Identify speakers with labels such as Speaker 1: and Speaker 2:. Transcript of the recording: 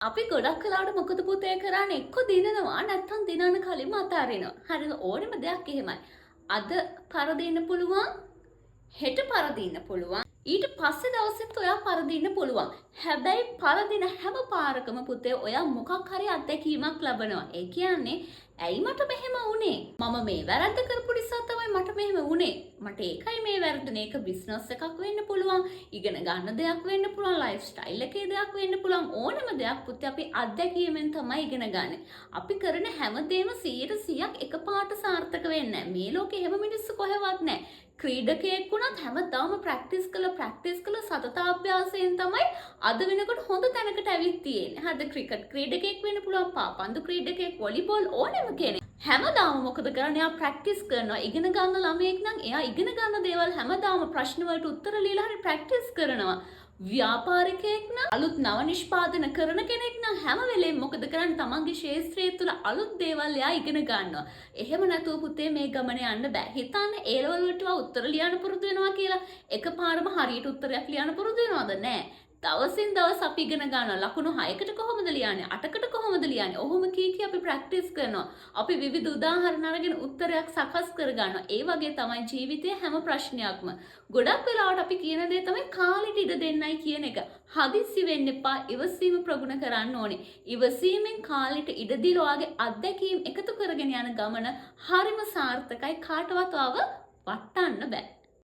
Speaker 1: අපි ගොඩක් කලාවට මොකද පුතේ කරන්නේ එක්ක දිනනවා නැත්නම් දිනන කලින්ම අතාරිනවා. හරිද? ඕනෙම දෙයක් එහෙමයි. අද පරදින්න පුළුවන්, හෙට පරදින්න පුළුවන්. ඊට පස්සේ දවසෙත් ඔයා පරදින්න පුළුවන්. හැබැයි පරදින හැම පාරකම පුතේ ඔයා මොකක් හරි අත්දැකීමක් ලබනවා. ඒ කියන්නේ ඇයි මට මෙහෙම වුනේ? මම මේ වැරද්ද කරපු නිසා තමයි මට මෙහෙම වුනේ. මට ඒකයි මේ වැරදුනේ. ඒක බිස්නස් එකක් වෙන්න පුළුවන්. ඉගෙන ගන්න දෙයක් වෙන්න පුළුවන්. ලයිෆ් ස්ටයිල් එකේ දෙයක් වෙන්න පුළුවන්. ඕනම දෙයක් පුතේ අපි අත්දැකීමෙන් තමයි ඉගෙන ගන්න. අපි කරන හැමදේම 100%ක් එකපාරට සාර්ථක වෙන්නේ නැහැ. මේ ලෝකේ හැම මිනිස්සු කොහෙවත් නැහැ. ක්‍රීඩකයෙක් වුණත් හැමදාම ප්‍රැක්ටිස් කළ සතතාභ්‍යාසයෙන් තමයි අද වෙනකොට හොඳ තැනකට ඇවිත් තියෙන්නේ. හරිද? ක්‍රිකට් ක්‍රීඩකයෙක් වෙන්න පුළුවන්, පාපන්දු ක්‍රීඩකයෙක්, වොලිබෝල් ඕනෙම කෙනෙක්. හැමදාම මොකද කරන්නේ? එයා ප්‍රැක්ටිස් කරනවා. ඉගෙන ගන්න ළමයෙක් නම් එයා ඉගෙන ගන්න දේවල් හැමදාම ප්‍රශ්න වලට උත්තර ලියලා හරි ප්‍රැක්ටිස් කරනවා. ව්‍යාපාරිකයෙක් නම් අලුත් නව නිෂ්පාදන කරන කෙනෙක් නම් හැම වෙලේම මොකද කරන්නේ? තමන්ගේ ශාස්ත්‍රය තුළ අලුත් දේවල් එයා ඉගෙන ගන්නවා. එහෙම නැතුව පුතේ මේ ගමන යන්න බෑ. හිතන්න ඒ ලෙවල් වලට උත්තර ලියන්න පුරුදු වෙනවා කියලා එකපාරම හරියට උත්තරයක් ලියන්න පුරුදු වෙනවද? නෑ. දවසින් දවස් අපි ඉගෙන ගන්නවා. ලකුණු 6කට කොහොමද ලියන්නේ? 8කට කොහොමද ලියන්නේ? ඔහොම කී අපි ප්‍රැක්ටිස් කරනවා. අපි විවිධ උදාහරණ අරගෙන උත්තරයක් සකස් කර ගන්නවා. ඒ වගේ තමයි ජීවිතයේ හැම ප්‍රශ්නයක්ම. ගොඩක් වෙලාවට අපි කියන දේ තමයි කාලෙට ඉඩ දෙන්නයි කියන එක. හදිස්සි වෙන්න එපා. ඉවසීම ප්‍රගුණ කරන්න ඕනේ. ඉවසීමෙන් කාලෙට ඉඩ දීලා ඔයාගේ අත්දැකීම් එකතු කරගෙන යන ගමන හරිම සාර්ථකයි. කාටවත් ආව වටන්න බෑ.